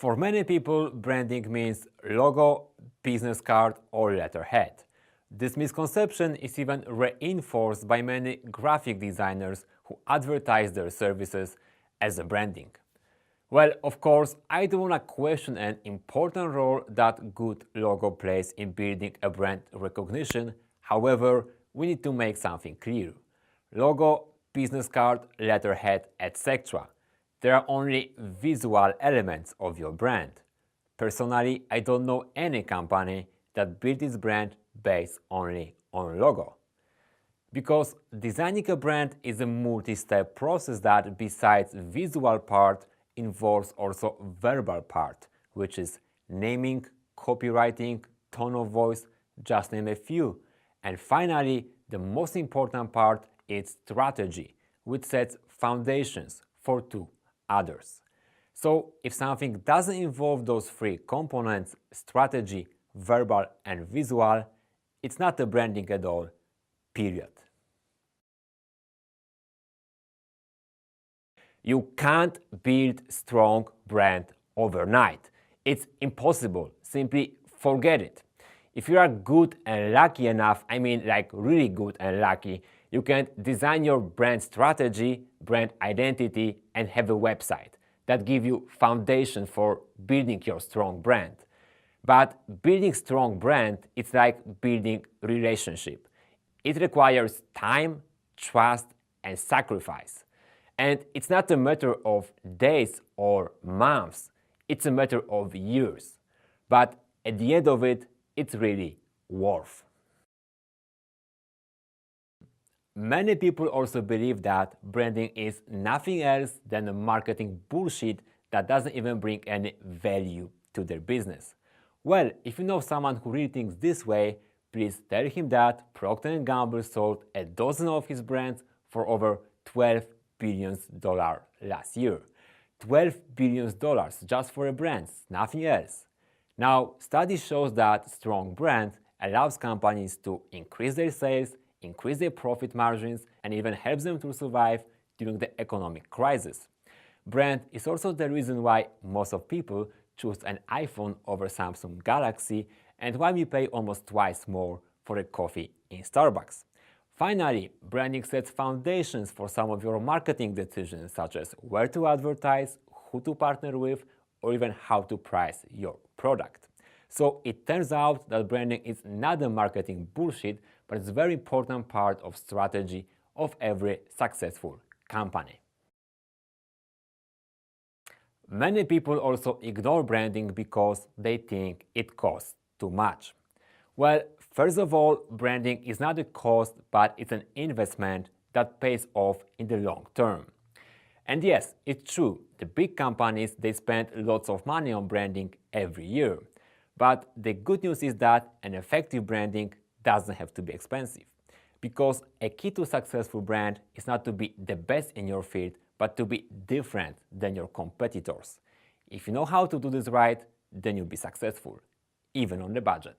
For many people, branding means logo, business card, or letterhead. This misconception is even reinforced by many graphic designers who advertise their services as a branding. Well, of course, I don't want to question an important role that good logo plays in building a brand recognition. However, we need to make something clear. Logo, business card, letterhead, etc. They are only visual elements of your brand. Personally, I don't know any company that built its brand based only on logo. Because designing a brand is a multi-step process that, besides visual part, involves also verbal part, which is naming, copywriting, tone of voice, just name a few. And finally, the most important part is strategy, which sets foundations for two others. So if something doesn't involve those three components, strategy, verbal and visual, it's not a branding at all, period. You can't build strong brand overnight. It's impossible. Simply forget it. If you are good and lucky enough, I mean like really good and lucky, you can design your brand strategy, brand identity, and have a website that give you foundation for building your strong brand. But building strong brand, it's like building relationship. It requires time, trust, and sacrifice. And it's not a matter of days or months, it's a matter of years. But at the end of it, it's really worth. Many people also believe that branding is nothing else than a marketing bullshit that doesn't even bring any value to their business. Well, if you know someone who really thinks this way, please tell him that Procter & Gamble sold a dozen of his brands for over $12 billion last year. $12 billion just for a brand, nothing else. Now, study shows that strong brand allows companies to increase their sales, increase their profit margins, and even helps them to survive during the economic crisis. Brand is also the reason why most of people choose an iPhone over Samsung Galaxy and why we pay almost twice more for a coffee in Starbucks. Finally, branding sets foundations for some of your marketing decisions, such as where to advertise, who to partner with, or even how to price your product. So it turns out that branding is not a marketing bullshit, but it's a very important part of strategy of every successful company. Many people also ignore branding because they think it costs too much. Well, first of all, branding is not a cost, but it's an investment that pays off in the long term. And yes, it's true, the big companies, they spend lots of money on branding every year. But the good news is that an effective branding doesn't have to be expensive. Because a key to successful brand is not to be the best in your field, but to be different than your competitors. If you know how to do this right, then you'll be successful, even on the budget.